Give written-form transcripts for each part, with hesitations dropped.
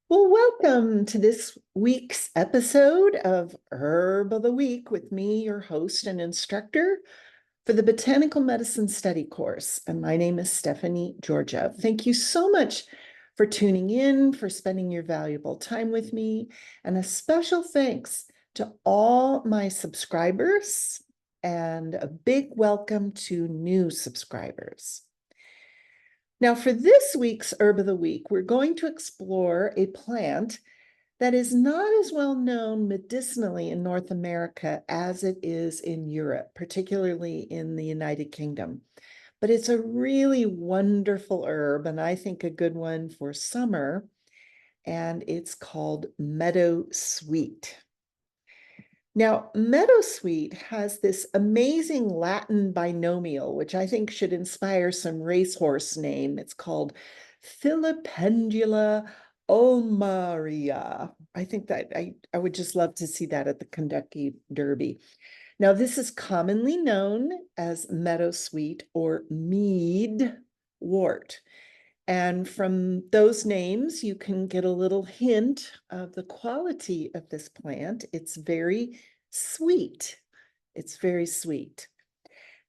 Well, welcome to this week's episode of Herb of the Week with me, your host and instructor for the Botanical Medicine Study course. And my name is Stephanie Georgia. Thank you so much for tuning in, for spending your valuable time with me, and a special thanks to all my subscribers and a big welcome to new subscribers. Now, for this week's Herb of the Week, we're going to explore a plant that is not as well known medicinally in North America as it is in Europe, particularly in the United Kingdom. But it's a really wonderful herb, and I think a good one for summer, and it's called meadowsweet. Now, meadowsweet has this amazing Latin binomial, which I think should inspire some racehorse name. It's called Filipendula ulmaria. I think that I would just love to see that at the Kentucky Derby. Now, this is commonly known as meadowsweet or mead wort. And from those names, you can get a little hint of the quality of this plant. It's very sweet. It's very sweet.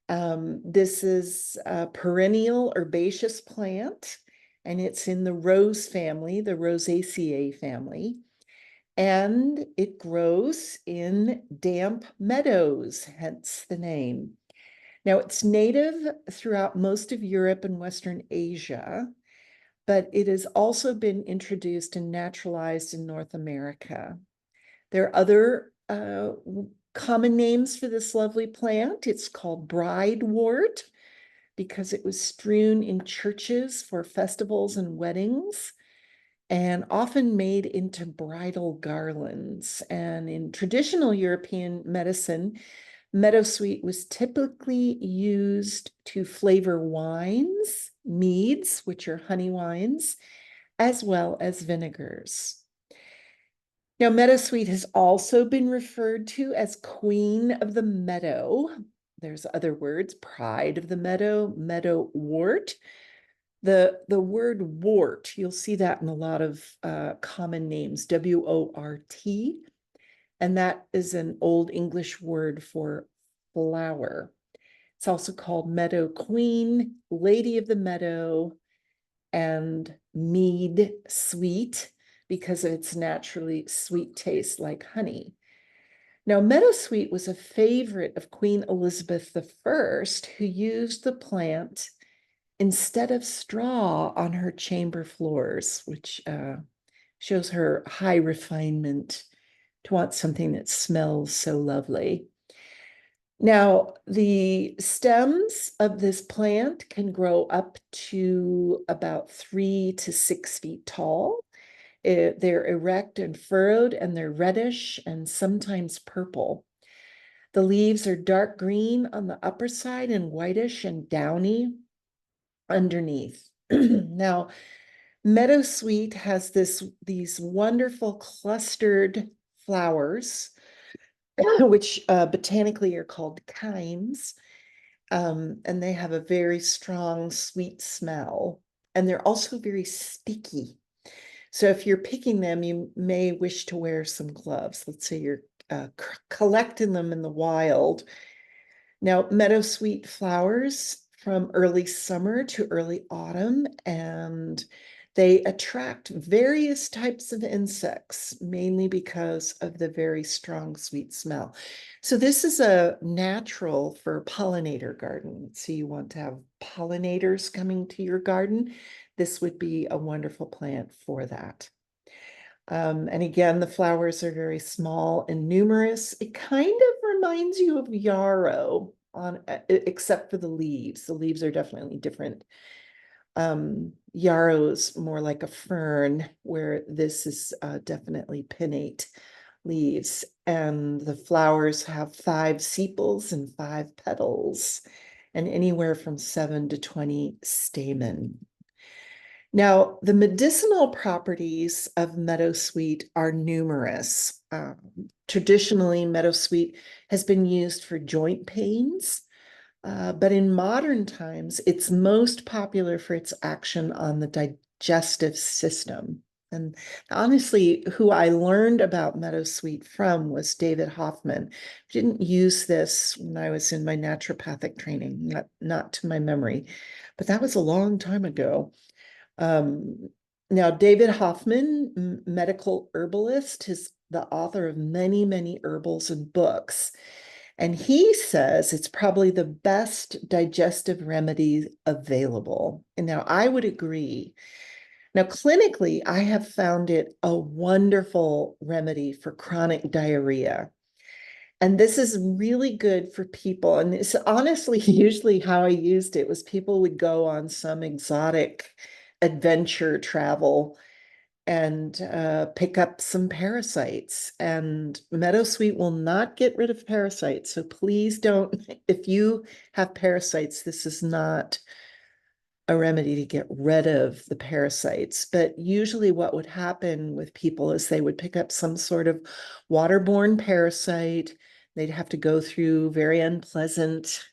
This is a perennial herbaceous plant, and it's in the rose family, the Rosaceae family. And it grows in damp meadows, hence the name. Now, it's native throughout most of Europe and Western Asia, but it has also been introduced and naturalized in North America. There are other common names for this lovely plant. It's called bridewort because it was strewn in churches for festivals and weddings and often made into bridal garlands. And in traditional European medicine, meadowsweet was typically used to flavor wines, meads, which are honey wines, as well as vinegars. Now, meadowsweet has also been referred to as queen of the meadow. There's other words, pride of the meadow, meadowwort. The word wort, you'll see that in a lot of common names, W-O-R-T, and that is an Old English word for flower. It's also called meadow queen, lady of the meadow, and mead sweet because of its naturally sweet taste like honey. Now, meadowsweet was a favorite of Queen Elizabeth I, who used the plant instead of straw on her chamber floors, which shows her high refinement to want something that smells so lovely. Now, the stems of this plant can grow up to about 3 to 6 feet tall. They're erect and furrowed, and they're reddish and sometimes purple. The leaves are dark green on the upper side and whitish and downy underneath. Now, meadowsweet has these wonderful clustered flowers, which botanically are called cymes, and they have a very strong, sweet smell. And they're also very sticky. So if you're picking them, you may wish to wear some gloves. Let's say you're collecting them in the wild. Now, meadowsweet flowers from early summer to early autumn, and they attract various types of insects, mainly because of the very strong sweet smell. So this is a natural for pollinator garden. So you want to have pollinators coming to your garden. This would be a wonderful plant for that. And again, the flowers are very small and numerous. It kind of reminds you of yarrow except for the leaves. The leaves are definitely different. Yarrow is more like a fern, where this is definitely pinnate leaves. And the flowers have 5 sepals and 5 petals, and anywhere from 7 to 20 stamen. Now, the medicinal properties of meadowsweet are numerous. Traditionally, meadowsweet has been used for joint pains, but in modern times, it's most popular for its action on the digestive system. And honestly, who I learned about Meadowsweet from was David Hoffman. I didn't use this when I was in my naturopathic training, not to my memory, but that was a long time ago. Um, Now, David Hoffman, medical herbalist, is the author of many, many herbals and books. And he says it's probably the best digestive remedy available. And now I would agree. Now, clinically, I have found it a wonderful remedy for chronic diarrhea. And this is really good for people. And it's honestly usually how I used it was people would go on some exotic adventure travel and pick up some parasites. And Meadowsweet will not get rid of parasites. So please don't, if you have parasites, this is not a remedy to get rid of the parasites. But usually what would happen with people is they would pick up some sort of waterborne parasite. They'd have to go through very unpleasant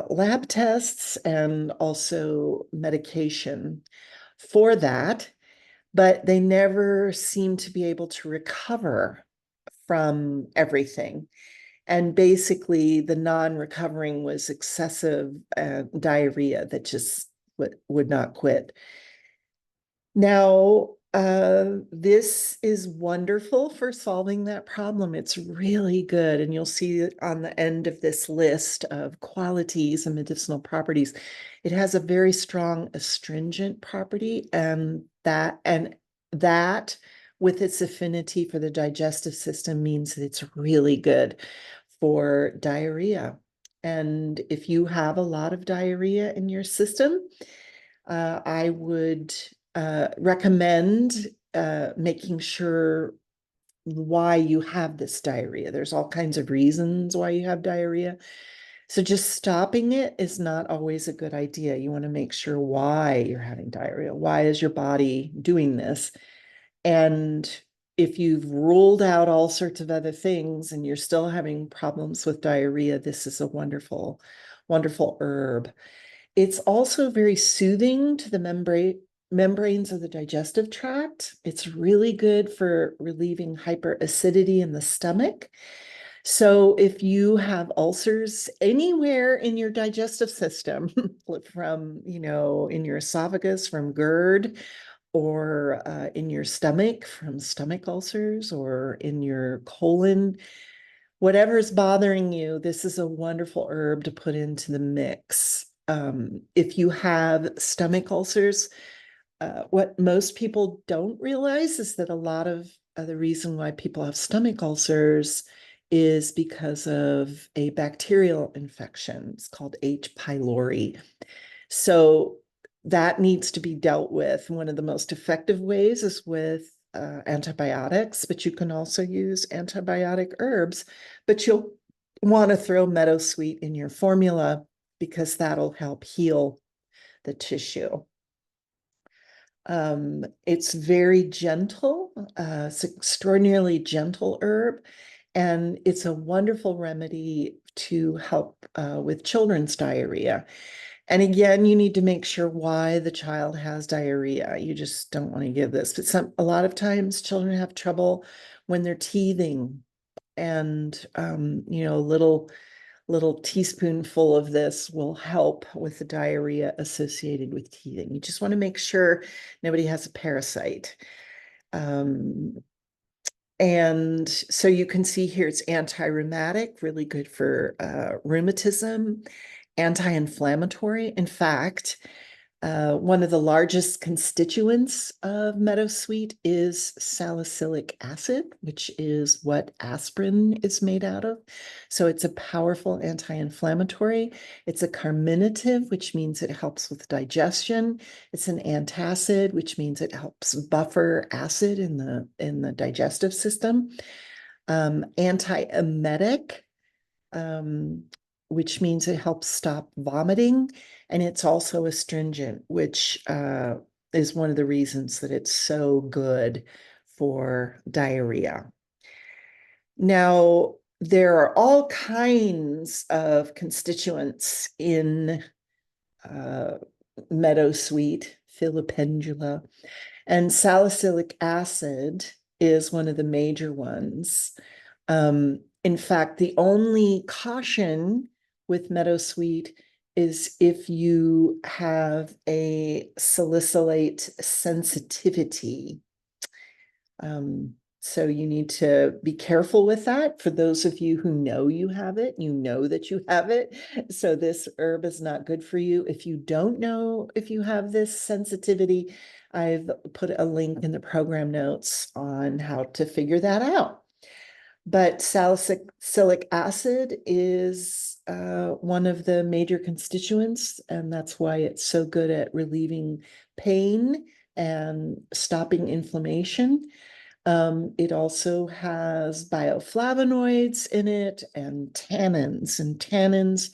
lab tests and also medication for that, but they never seem to be able to recover from everything. And basically, the non-recovering was excessive diarrhea that just would not quit. Now, this is wonderful for solving that problem. It's really good. And you'll see on the end of this list of qualities and medicinal properties, it has a very strong astringent property, and that with its affinity for the digestive system means that it's really good for diarrhea. And if you have a lot of diarrhea in your system, I would recommend making sure why you have this diarrhea. There's all kinds of reasons why you have diarrhea. So just stopping it is not always a good idea. You want to make sure why you're having diarrhea. Why is your body doing this? And if you've ruled out all sorts of other things and you're still having problems with diarrhea, this is a wonderful, wonderful herb. It's also very soothing to the membranes of the digestive tract. It's really good for relieving hyperacidity in the stomach. So if you have ulcers anywhere in your digestive system, from, in your esophagus, from GERD, or in your stomach from stomach ulcers, or in your colon, whatever's bothering you, this is a wonderful herb to put into the mix. If you have stomach ulcers, what most people don't realize is that a lot of the reason why people have stomach ulcers is because of a bacterial infection. It's called H. pylori. So that needs to be dealt with. One of the most effective ways is with antibiotics, but you can also use antibiotic herbs, but you'll want to throw Meadowsweet in your formula because that'll help heal the tissue. It's very gentle. It's an extraordinarily gentle herb, and it's a wonderful remedy to help with children's diarrhea. And again, you need to make sure why the child has diarrhea. You just don't want to give this. But a lot of times children have trouble when they're teething, and little teaspoonful of this will help with the diarrhea associated with teething. You just want to make sure nobody has a parasite. And so you can see here it's anti-rheumatic, really good for rheumatism, anti-inflammatory. In fact, one of the largest constituents of Meadowsweet is salicylic acid, which is what aspirin is made out of. So it's a powerful anti-inflammatory. It's a carminative, which means it helps with digestion. It's an antacid, which means it helps buffer acid in the digestive system. Anti-emetic, which means it helps stop vomiting. And it's also astringent, which is one of the reasons that it's so good for diarrhea. Now, there are all kinds of constituents in Meadowsweet, Filipendula. And salicylic acid is one of the major ones. In fact, the only caution with meadowsweet is if you have a salicylate sensitivity. So you need to be careful with that. For those of you who know you have it, you know that you have it. So this herb is not good for you. If you don't know if you have this sensitivity, I've put a link in the program notes on how to figure that out. But salicylic acid is one of the major constituents, and that's why it's so good at relieving pain and stopping inflammation. It also has bioflavonoids in it and tannins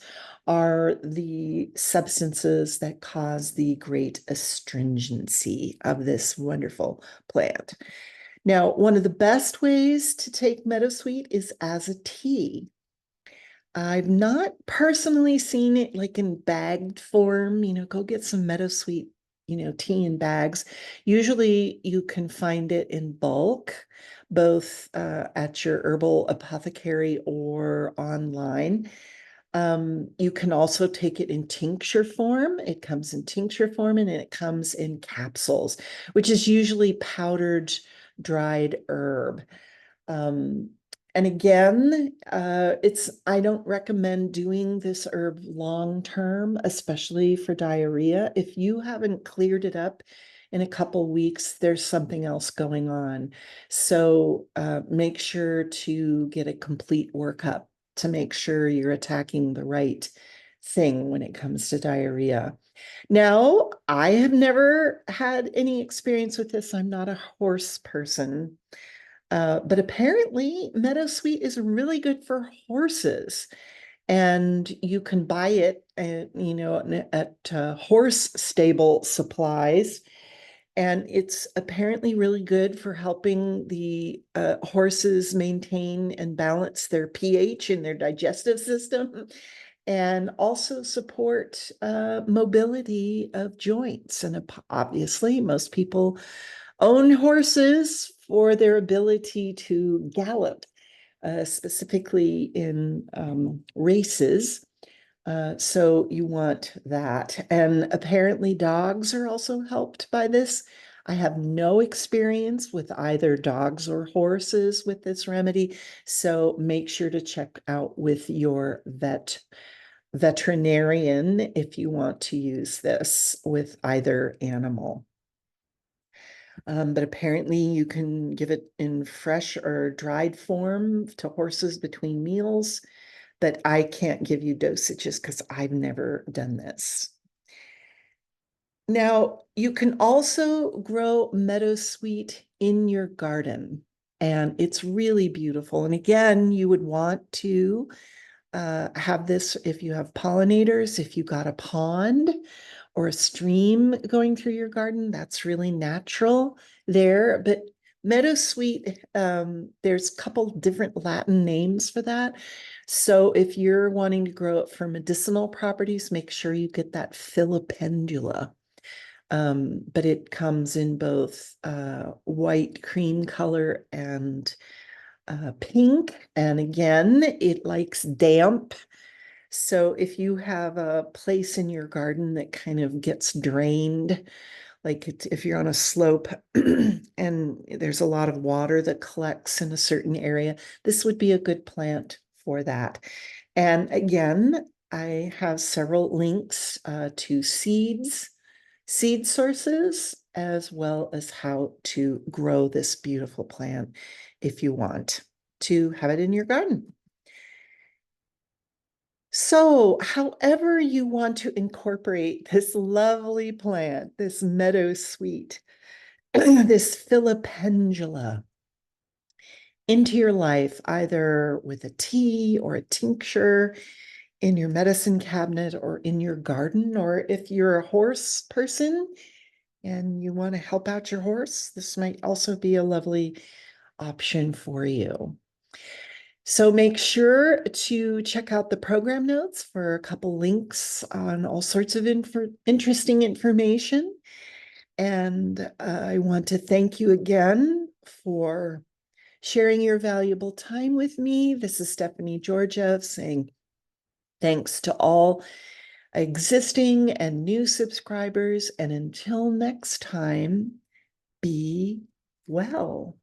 are the substances that cause the great astringency of this wonderful plant. Now, one of the best ways to take meadowsweet is as a tea. I've not personally seen it like in bagged form, go get some meadowsweet, tea in bags. Usually you can find it in bulk, both at your herbal apothecary or online. You can also take it in tincture form. It comes in tincture form and it comes in capsules, which is usually powdered dried herb. Um, and again, I don't recommend doing this herb long term, especially for diarrhea. If you haven't cleared it up in a couple weeks, there's something else going on. So make sure to get a complete workup to make sure you're attacking the right thing when it comes to diarrhea. Now, I have never had any experience with this. I'm not a horse person. But apparently, meadowsweet is really good for horses, and you can buy it, at horse stable supplies. And it's apparently really good for helping the horses maintain and balance their pH in their digestive system, and also support mobility of joints. And obviously, most people own horses for their ability to gallop, specifically in races. So you want that. And apparently dogs are also helped by this. I have no experience with either dogs or horses with this remedy. So make sure to check out with your veterinarian if you want to use this with either animal. But apparently you can give it in fresh or dried form to horses between meals, but I can't give you dosages because I've never done this. Now, you can also grow meadowsweet in your garden, and it's really beautiful. And again, you would want to have this if you have pollinators, if you got a pond or a stream going through your garden, that's really natural there. But meadowsweet, there's a couple different Latin names for that. So if you're wanting to grow it for medicinal properties, make sure you get that filipendula. But it comes in both white cream color and pink. And again, it likes damp. So if you have a place in your garden that kind of gets drained, like if you're on a slope and there's a lot of water that collects in a certain area, this would be a good plant for that. And again, I have several links to seed sources, as well as how to grow this beautiful plant if you want to have it in your garden. So, however you want to incorporate this lovely plant, this meadowsweet, this filipendula into your life, either with a tea or a tincture in your medicine cabinet or in your garden, or if you're a horse person and you want to help out your horse, this might also be a lovely option for you. So make sure to check out the program notes for a couple links on all sorts of interesting information. And I want to thank you again for sharing your valuable time with me. This is Stephanie Georgiev saying thanks to all existing and new subscribers. And until next time, be well.